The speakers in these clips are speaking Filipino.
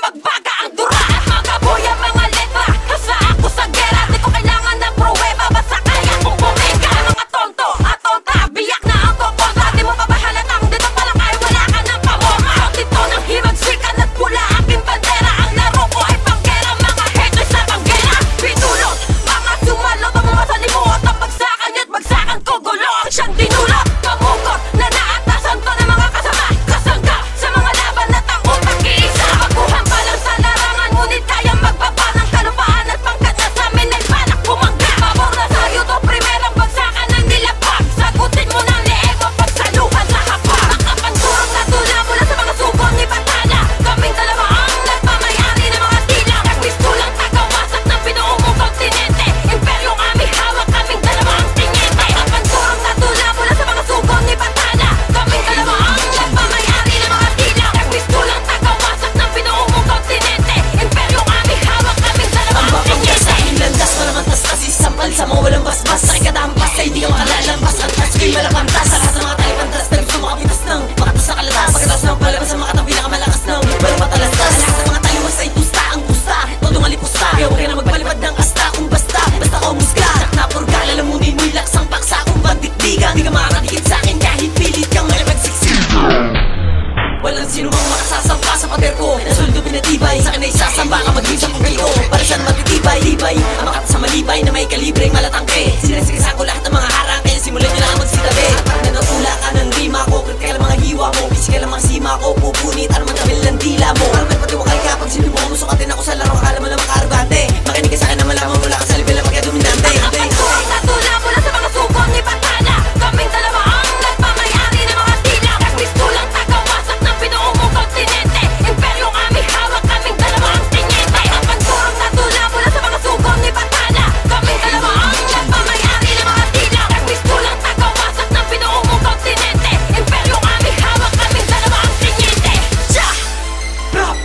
magbaga ang dura at magaboy ang mga letra. Hasa ako sa gera, di ko kailangan ng pruweba, basta kaya kong bumega. Mga tonto at tonta, biyak na ang kokontra. Di mo pa ba halatang dito palang ay wala ka ng pamorma? Dito ng himagsikan at pula aking bandera. Ang laro ko ay panggera, mga haters na panggera. Pinulot, mga sumalot ang mga salimuot ang bagsakan at bagsakan ko gulo ang siyang dinulot. Pamukot na naatasan pa ng mga kasama, kasangga sa mga laban at ang utak iisa. Baguhan pa lang sa larangan, ngunit kayang magbaba ng kalupaan at pangkat na sa amin ay balak bumangga. Pabor na sa'yo to primerang bagsakan ng nilapag. Sagutin mo ng leeg o pagsaluhan sa hapag. Nakapandurang natula mula sa mga suko ni Batana. Kaming dalawa ang nagmamayari ng mga tila. Nagpistulang tagawasak ng binuong mong kontinente. Imperyong aming hawak, kaming dalawa ang tinyente. Nakapandurang natula mula sa mga suko ni Batana. Kaming dalawa ang nagmamayari ng mga tila. Nagpistulang tagawasak ng binuong mong kontinente. Imperyong aming hawak, kaming dalawa ang tinyente. Sa aking landas, walang antas, isampal sa mga walang basbas. Sa ikadampas, ay hindi ka makalalampas. Ang tas ko'y malakamtas, sa lahat ng mga talipantas na gusto makapitas ng makatas sa kalatas. Pagkatas ng palabas sa makatang pinakamalakas ng walang matalastas. Sa lahat ng mga taliwas ay tusta ang gusta, todo malipusta. Kaya huwag ka na magpalipad ng asta kung basta ka umusga. Tsak na purga, lalamunin mo'y laksang paksa kung bandikdigan. Di ka makakadikit sa'kin kahit pilit kang malipagsiksik. Walang sino mang makasasampa sa pader ko. Nasuldo pinatibay, sa'kin ay sasamba ka maging sa pugay ko. Para siyang matitibay, libay ang makat sa malibay na may kalibreng malatangke. Sinasigasan ko lahat ng mga harang, kaya simulan nyo lang magsitabi. At nanatula ka ng rima ko, kritikal ang mga hiwa mo. Pisikal ang mga sima ko, pupunit at matabil ng dila mo. Parang may patiwakay ka pag sinubukan mo, sukatin ako sa laro. Akala mo na makarugante, makinig ka sa'kin na malaman mula ka sa level na pagka-dominante. Nakapandurang natula mula sa mga suko ni Batana. Kaming dalawa ang nagmamayari ng mga tila. Nagpistulang tagawasak ng binuong mong kontinente. Imperyong aming hawak, kaming dalawa ang tinyente. Nakapandurang natula mula sa mga suko ni Batana. Kaming dalawa ang nagmamayari ng mga tila. Nagpistulang tagawasak ng binuong mong kontinente. Imperyong aming hawak, kaming dalawa ang tinyente. Tsa! Rap!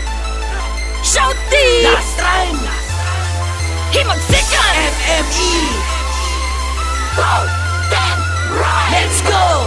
Shouty! Last time! Himagsikan! MME! Go! Then! Right! Let's go!